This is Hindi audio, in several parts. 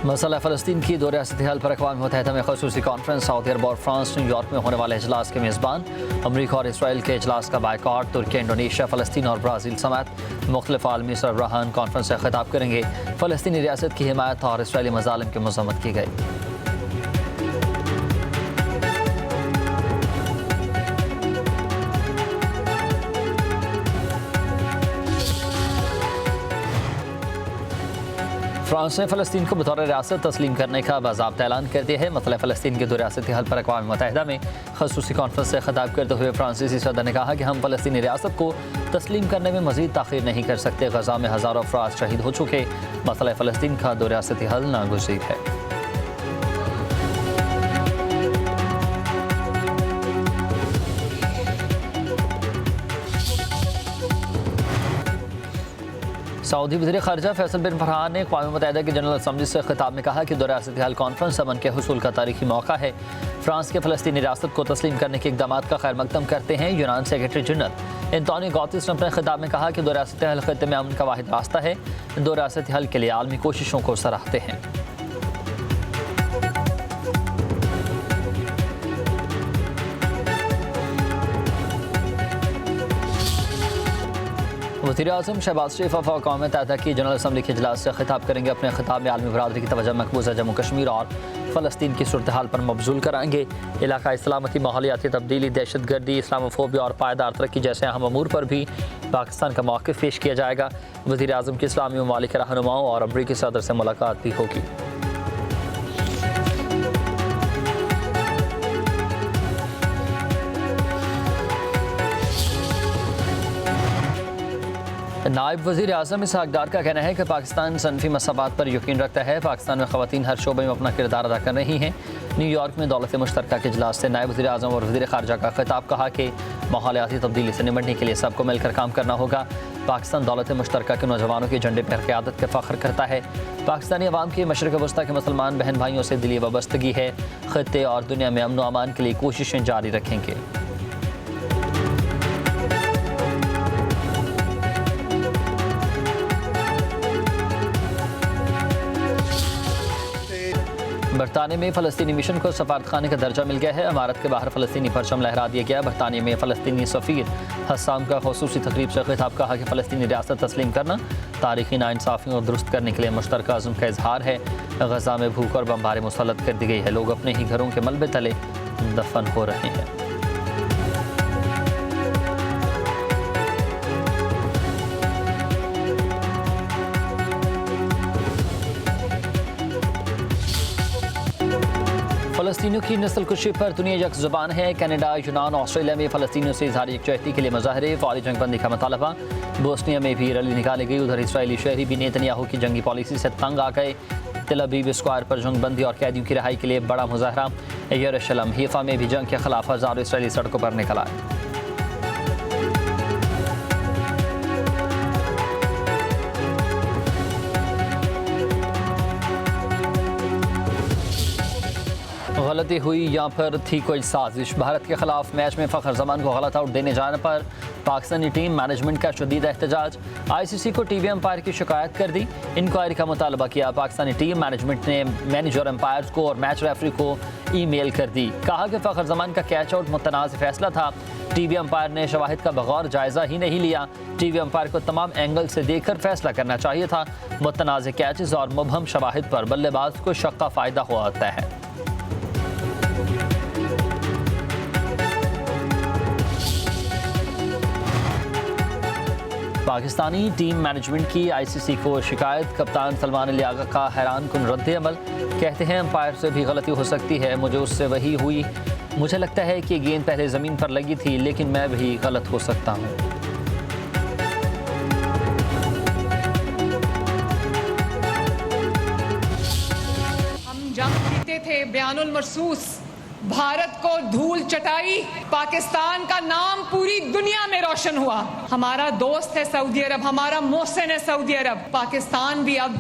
मसला फ़लस्तीन की दो रियासती हल पर अक़वाम मुत्तहिदा में ख़ुसूसी कॉन्फ्रेंस। सऊदी अरब और फ्रांस न्यूयॉर्क में होने वाले इजलास के मेज़बान। अमरीका और इसराइल के इजलास का बायकॉट। तुर्की, इंडोनेशिया, फ़लस्तीन और ब्राज़ील समेत मुख्तलिफ आलमी सरबराहान कॉन्फ्रेंस से खिताब करेंगे। फ़लस्तीनी रियासत की हिमायत और इसराइली मज़ालिम की मज़म्मत की गई। फ्रांस ने फ़लस्तीन को बतौर रियासत तस्लीम करने का बाज़ाब्ता ऐलान कर दिया है। मसला फ़लस्तीन के दो रियासती हल पर अक़वाम मुत्तहिदा में ख़ुसूसी कॉन्फ्रेंस से खिताब करते हुए फ्रांसीसी सदर ने कहा कि हम फ़लस्तीनी रियासत को तस्लीम करने में मज़ीद ताख़ीर नहीं कर सकते। गज़ा में हज़ारों अफराद शहीद हो चुके। मसला फ़लस्तीन का दो रियासती हल नागुज़ीर है। सऊदी वज़ीर ख़ारिजा फैसल बिन फरहान ने अक़वाम मुत्तहिदा की जनरल असम्बली से खिताब में कहा कि दो रियासती हल कॉन्फ्रेंस अमन के हुसूल का तारीखी मौका है। फ्रांस के फ़लस्तीनी रियासत को तस्लीम करने के इक़दाम का खैर मकदम करते हैं। यूनान सेक्रेटरी जनरल एंटोनियो गुतेरेस ने अपने खिताब में कहा कि दो रियासती हल ख़ित्ते में अमन का वाहिद रास्ता है। दो रियासती हल के लिए आलमी कोशिशों को सराहते हैं। वज़ीर-ए-आज़म शहबाज शरीफ अक़वाम मुत्तहिदा की जनरल असम्बली के इजलास से खिताब करेंगे। अपने खिताब में आलमी बरादरी की तवज्जो मकबूजा जम्मू कश्मीर और फ़लस्तीन की सूरत हाल पर मबज़ूल कराएंगे। इलाक़ाई सलामती, माहौलियाती तब्दीली, दहशतगर्दी, इस्लामोफोबिया और पायदार तरक्की जैसे अहम अमूर पर भी पाकिस्तान का मौक़िफ़ पेश किया जाएगा। वज़ीर-ए-आज़म की इस्लामी ममालिक के रहनुमाओं और अमरीकी सदर से मुलाकात भी होगी। नायब वज़ीर आज़म इसहाक़ डार का कहना है कि पाकिस्तान सनफ़ी मसाबात पर यकीन रखता है। पाकिस्तान में ख़वातीन हर शोबे में अपना किरदार अदा कर रही हैं। न्यूयॉर्क में दौलत मुश्तरका के इजलास से नायब वज़ीर आज़म और वज़ीर ख़ारिजा का खिताब। कहा कि माहौलियाती तब्दीली से निपटने के लिए सबको मिलकर काम करना होगा। पाकिस्तान दौलत मुश्तरका के नौजवानों के झंडे पर क़यादत का फ़ख्र करता है। पाकिस्तानी अवाम की मशरिक़ वस्ता के मुसलमान बहन भाइयों से दिली वाबस्तगी है। ख़ित्ते और दुनिया में अमन व अमान के लिए कोशिशें जारी रखेंगे। बरतानिया में फ़लस्तीनी मिशन को सफारत खाने का दर्जा मिल गया है। इमारत के बाहर फ़लस्तीनी परचम लहरा दिया गया। बरतानिया में फ़लस्तीनी सफ़ीर हस्साम का ख़ुसूसी तकरीब से खिताब। कहा कि फ़लस्तीनी रियासत तस्लीम करना तारीख़ी नाइंसाफ़ियों को दुरुस्त करने के लिए मुश्तरका अज़्म का इजहार है। गज़ा में भूख और बमबारी मुसल्लत कर दी गई है। लोग अपने ही घरों के मलबे तले दफन हो रहे हैं। फ़लस्तीनियों की नस्ल कुशी पर दुनिया यक ज़ुबान है। कनाडा, यूनान, ऑस्ट्रेलिया में फ़लस्तीनियों से इज़हार यकजहती के लिए मुज़ाहरे। फ़ौरी जंगबंदी का मुतालबा। बोस्निया में भी रैली निकाली गई। उधर इसराइली शहरी भी नेतन्याहू की जंगी पॉलिसी से तंग आ गए। तेल अवीव स्क्वायर पर जंगबंदी और कैदियों की रिहाई के लिए बड़ा मुज़ाहरा। यरूशलेम, हैफा में भी जंग के खिलाफ हज़ारों इसराइली सड़कों पर निकल आए। गलती हुई या फिर थी कोई साजिश। भारत के खिलाफ मैच में फ़खर जमान को गलत आउट देने जाने पर पाकिस्तानी टीम मैनेजमेंट का शदीद एहतजाज। ICC को टीवी अंपायर की शिकायत कर दी। इंक्वायरी का मुतालबा किया। पाकिस्तानी टीम मैनेजमेंट ने मैनेजर अंपायर्स को और मैच रेफरी को ईमेल कर दी। कहा कि फ़खर जमान का कैच आउट मुतनाज़ फैसला था। टीवी अंपायर ने शवाहिद का बगौर जायज़ा ही नहीं लिया। टीवी अंपायर को तमाम एंगल से देखकर फैसला करना चाहिए था। मुतनाज़ कैचेज़ और मुबहम शवाहिद पर बल्लेबाज को शक का फ़ायदा होता है। पाकिस्तानी टीम मैनेजमेंट की ICC को शिकायत। कप्तान सलमान अली आगा का हैरान कुन रद्द अमल। कहते हैं अंपायर से भी गलती हो सकती है। मुझे उससे वही हुई। मुझे लगता है कि गेंद पहले ज़मीन पर लगी थी, लेकिन मैं भी गलत हो सकता हूँ। हम जंग जीते थे, बयानुल मरसूस भारत को धूल चटाई, पाकिस्तान का नाम पूरी दुनिया में रोशन हुआ। हमारा दोस्त है सऊदी अरब, हमारा मोहसिन है सऊदी अरब। पाकिस्तान भी अब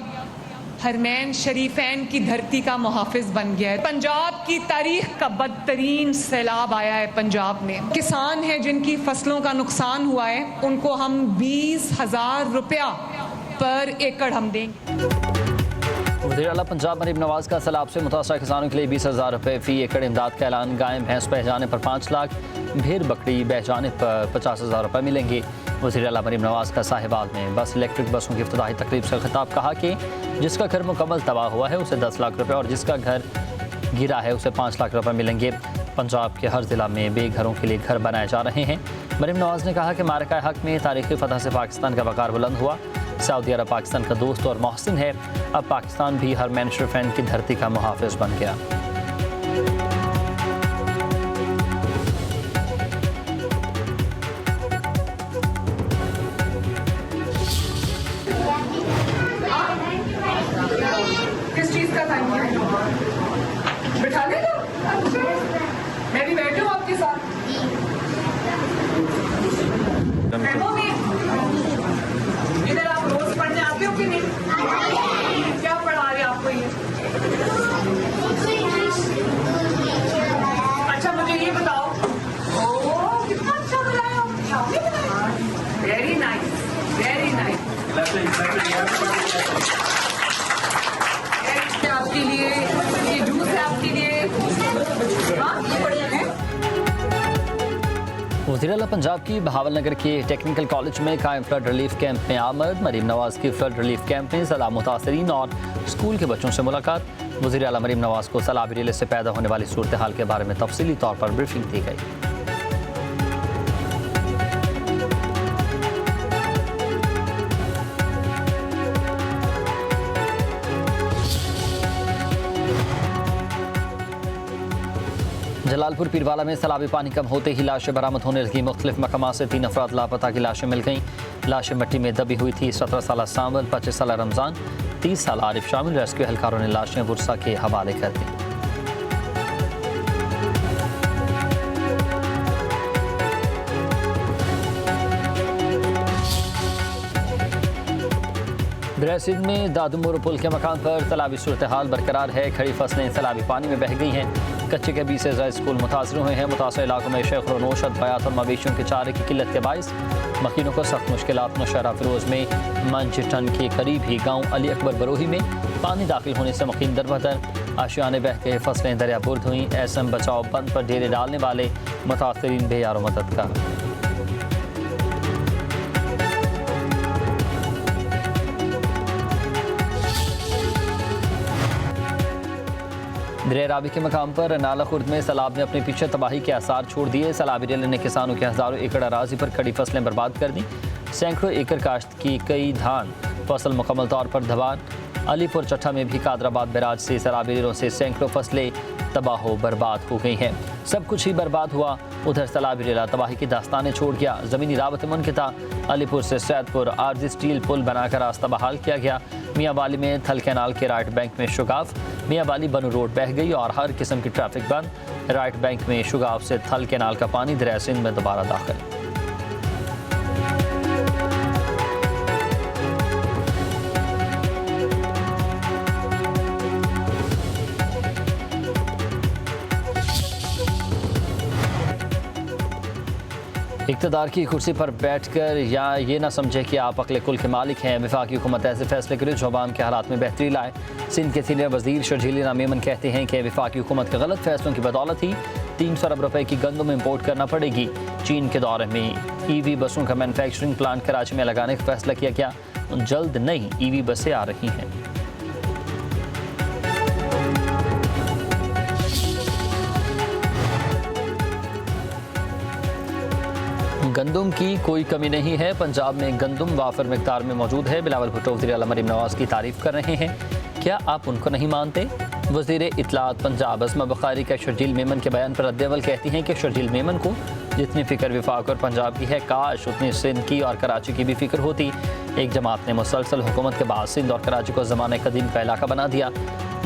हरमैन शरीफैन की धरती का मुहाफिज बन गया है। पंजाब की तारीख का बदतरीन सैलाब आया है पंजाब में। किसान हैं जिनकी फसलों का नुकसान हुआ है, उनको हम 20,000 रुपया पर एकड़ हम देंगे। वज़ीर आला पंजाब मरीम नवाज का सैलाब से मुतासरा किसानों के लिए 20,000 रुपये फ़ी एकड़ इमदाद का ऐलान। गाय भैंस बह जाने पर 5 लाख, भेड़ बकरी बह जाने पर 50,000 रुपये मिलेंगे। वज़ीर आला मरीम नवाज का साहिबाद में बस इलेक्ट्रिक बसों की इफ्तिताही तकरीब से खिताब। कहा कि जिसका घर मुकम्मल तबाह हुआ है उसे 10 लाख रुपये और जिसका घर गिरा है उसे 5 लाख रुपये मिलेंगे। पंजाब के हर ज़िला में बेघरों के लिए घर बनाए जा रहे हैं। मरीम नवाज ने कहा कि मारका हक में तारीख़ी फ़तह से पाकिस्तान का वक़ार बुलंद हुआ। सऊदी अरब पाकिस्तान का दोस्त और मोहसिन है। अब पाकिस्तान भी हर मैनशर फैन की धरती का मुहाफ़िज़ बन गया। किस चीज़ का टाइम है? बिठा ले लो। मैं भी बैठी हूँ आपके साथ। इधर आप रोज पढ़ने आते हो कि नहीं? क्या पढ़ा रहे आपको ये? अच्छा मुझे ये बताओ। ओह कितना अच्छा बनाया आपने। Very nice, very nice. आपके लिए ये जूस है, आपके लिए। हाँ ये बढ़िया है। वज़ीर आला पंजाब की बहावलनगर के टेक्निकल कॉलेज में कायम फ्लड रिलीफ कैंप में आमद। मरीम नवाज की फ्लड रिलीफ कैंप में सैलाब मुतासरीन और स्कूल के बच्चों से मुलाकात। वज़ीर आला मरीम नवाज को सैलाबी रेले से पैदा होने वाली सूरत हाल के बारे में तफसीली तौर पर ब्रीफिंग दी गई। जलालपुर पीरवाला में सैलाबी पानी कम होते ही लाशें बरामद होने लगी। मुख्तलिफ मकामात से 3 अफराद लापता की लाशें मिल गईं। लाशें मिट्टी में दबी हुई थी। 17 साल सावल, 25 साल रमज़ान, 30 साल आरिफ शामिल। रेस्क्यू एहलकारों ने लाशें बुरसा के हवाले कर दी। दरिया सिंध में दादुमोर पुल के मकान पर सैलाबी सूरत हाल बरकरार है। खड़ी फसलें सैलाबी पानी में बह गई हैं। कच्चे के 20 से ज़्यादा स्कूल मुतासर हुए हैं। मुतासर इलाकों में शेख रोनोश, अद्वियात और मवेशियों के चारे की किल्लत के बाइस मकीनों को सख्त मुश्किलात। नौशहरा फिरोज में मंच टन के करीब ही गाँव अली अकबर बरोही में पानी दाखिल होने से मकीन दरबदर। आशियाने बह के फसलें दरिया बुर्द हुई। एसएम बचाओ बंद पर डेरे डालने वाले मुतासरीन बेयारो मदद का। दरिया रावी के मकाम पर नाला खुर्द में सैलाब ने अपने पीछे तबाही के आसार छोड़ दिए। सैलाबी रेले ने किसानों के हज़ारों एकड़ अराजी पर खड़ी फसलें बर्बाद कर दी। सैकड़ों एकड़ काश्त की कई धान फसल मुकम्मल तौर पर धवान। अलीपुर चट्ठा में भी कादराबाद बैराज से सैलाबी रेलों से सैकड़ों फसलें तबाह बर्बाद हो गई हैं। सब कुछ ही बर्बाद हुआ। उधर सैलाबी रेला तबाही की दास्तानें छोड़ गया। ज़मीनी रावत मुनक़िता। अलीपुर से सैदपुर आरजी स्टील पुल बनाकर रास्ता बहाल किया गया। मियाँ वाली में थल कैनाल के राइट बैंक में शुगाफ। मियाँ वाली बनू रोड बह गई और हर किस्म की ट्रैफिक बंद। राइट बैंक में शुगाफ से थल कैनाल का पानी दरिया सिंध में दोबारा दाखिल। इक़्तिदार की कुर्सी पर बैठकर या ये ना समझे कि आप अक्ल कुल के मालिक हैं। वफाकी हुकूमत ऐसे फैसले करे जो अवाम के हालात में बेहतरी लाए। सिंध के सीनियर वज़ीर शर्जील मेमन कहते हैं कि वफाकी हुकूमत के गलत फैसलों की बदौलत ही 300 अरब रुपए की गंदम इम्पोर्ट करना पड़ेगी। चीन के दौरे में EV बसों का मैनुफैक्चरिंग प्लांट कराची में लगाने का फैसला किया गया। जल्द नई EV बसें आ रही हैं। गंदम की कोई कमी नहीं है। पंजाब में गंदम वाफर मिकदार में मौजूद है। बिलावल भुट्टो वज़ीर आला मरीम नवाज की तारीफ कर रहे हैं। क्या आप उनको नहीं मानते? वज़ीर इत्तलात पंजाब असमा बुखारी का शर्जील मेमन के बयान पर रद्द-ए-अमल कहती हैं कि शर्जील मेमन को जितनी फ़िक्र वफाक और पंजाब की है, काश उतनी सिंध की और कराची की भी फ़िक्र होती। एक जमात ने मुसलसल हुकूमत के बाद सिंध और कराची को ज़माने कदीम का इलाका बना दिया।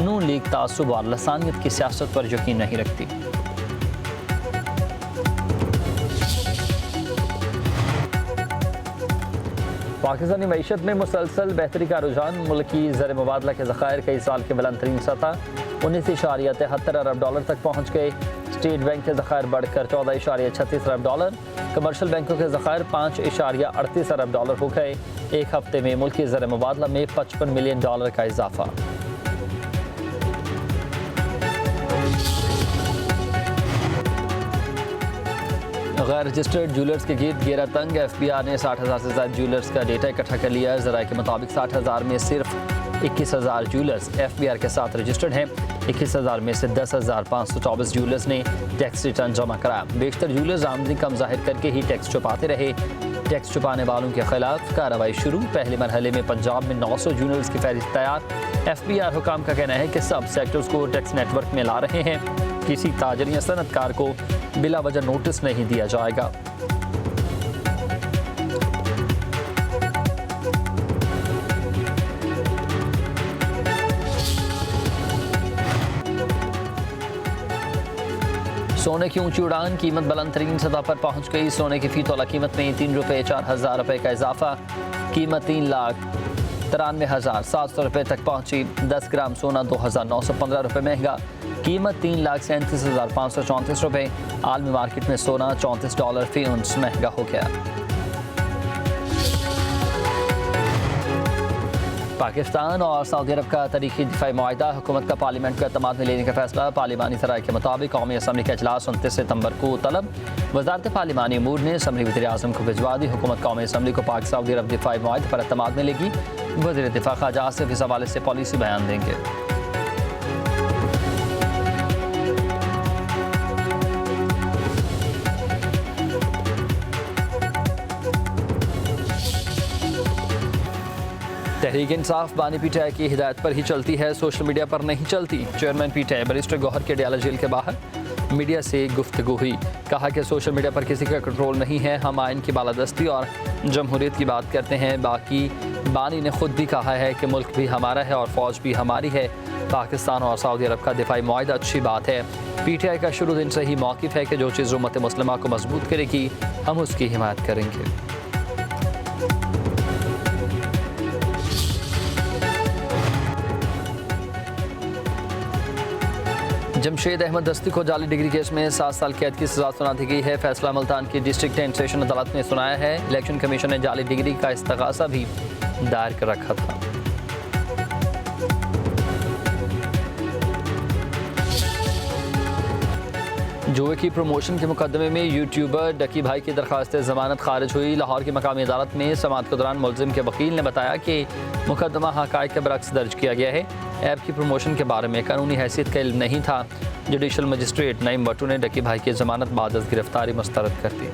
नून लीग तासुब और लसानियत की सियासत पर यकीन नहीं रखती। पाकिस्तानी मईशत में मुसलसल बेहतरी का रुझान। मुल्क की ज़र मुबादला के ज़खायर कई साल के बुलंद तरीन सतह 19.73 अरब डॉलर तक पहुँच गए। स्टेट बैंक के ज़खायर बढ़कर 14.36 अरब डॉलर। कमर्शल बैंकों के ज़खायर 5.38 अरब डॉलर हो गए। एक हफ्ते में मुल्क की ज़र मुबादला में 55 मिलियन डॉलर का इजाफा। गैर रजिस्टर्ड ज्वेलर्स के गिर्द घेरा तंग। FBI ने 60,000 से ज़्यादा ज्वेलर्स का डेटा इकट्ठा कर लिया। ज़राए के मुताबिक 60,000 में सिर्फ 21,000 ज्वेलर्स FBR के साथ रजिस्टर्ड हैं। 21,000 में से 10,524 ज्वेलर्स ने टैक्स रिटर्न जमा कराया। बेशतर ज्वेलर्स आमदनी कम जाहिर करके ही टैक्स छुपाते रहे। टैक्स छुपाने वालों के खिलाफ कार्रवाई शुरू। पहले मरहले में पंजाब में 900 ज्वेलर्स की फहरिस्त तैयार। FBR हुकाम का कहना है कि सब सेक्टर्स को टैक्स नेटवर्क में ला रहे हैं। किसी ताजर या सनतकार को बिला वजह नोटिस नहीं दिया जाएगा। सोने की ऊंची उड़ान, कीमत बुलंद तरीन सतह पर पहुंच गई। सोने की फी तोला कीमत में 3 रुपये 4,000 रुपये का इजाफा। कीमत 3,93,700 रुपये तक पहुंची। 10 ग्राम सोना 2,915 रुपये महंगा। कीमत 3,37,534 रुपये। आलमी मार्केट में सोना $34 फी औंस महंगा हो गया। पाकिस्तान और सऊदी अरब का तारीखी दिफाई मुआहिदा, हुकूमत का पार्लियामेंट को एतमाद में लेने का फैसला। पार्लिमानी ज़राए के मुताबिक कौमी असम्बली का इजलास 29 सितंबर को तलब। वज़ारत पार्लिमानी अमूर ने असम्बली वज़ीर आज़म को भिजवा दी। हुकूमत कौमी असम्बली को पाक सऊदी अरब दिफाई मुआहिदे पर एतमाद में लेगी। वज़ीर दिफा ख़ाजा आसिफ इस हवाले से पॉलिसी बयान देंगे। तहरीक इंसाफ बानी पीटीआई की हिदायत पर ही चलती है, सोशल मीडिया पर नहीं चलती। चेयरमैन पीटीआई बैरिस्टर गौहर के अडयाला जेल के बाहर मीडिया से गुफ्तगू हुई। कहा कि सोशल मीडिया पर किसी का कंट्रोल नहीं है। हम आइन की बालादस्ती और जमहूरियत की बात करते हैं। बाकी बानी ने खुद भी कहा है कि मुल्क भी हमारा है और फ़ौज भी हमारी है। पाकिस्तान और सऊदी अरब का दिफाई मुआहिदा अच्छी बात है। पीटीआई का शुरू दिन से ही मौक़िफ़ है कि जो चीज़ उम्मत मुस्लिमा को मजबूत करेगी हम उसकी हिमायत करेंगे। जमशेद अहमद दस्ती को जाली डिग्री केस में 7 साल कैद की सजा सुना दी गई है। फैसला मुल्तान की डिस्ट्रिक्ट एंड सेशन अदालत ने सुनाया है। इलेक्शन कमीशन ने जाली डिग्री का इस्तगासा भी दायर कर रखा था। जुए की प्रमोशन के मुकदमे में यूट्यूबर डकी भाई की दरख्वास्त जमानत खारिज हुई। लाहौर की मकामी अदालत में समाअत के दौरान मुलजिम के वकील ने बताया कि मुकदमा हक़ाइक़ के बरक्स दर्ज किया गया है। ऐप की प्रमोशन के बारे में कानूनी हैसियत का इल्म नहीं था। जुडिशल मजिस्ट्रेट नईम बट्टू ने डकी भाई की जमानत बाद गिरफ्तारी मुस्तरद कर दी।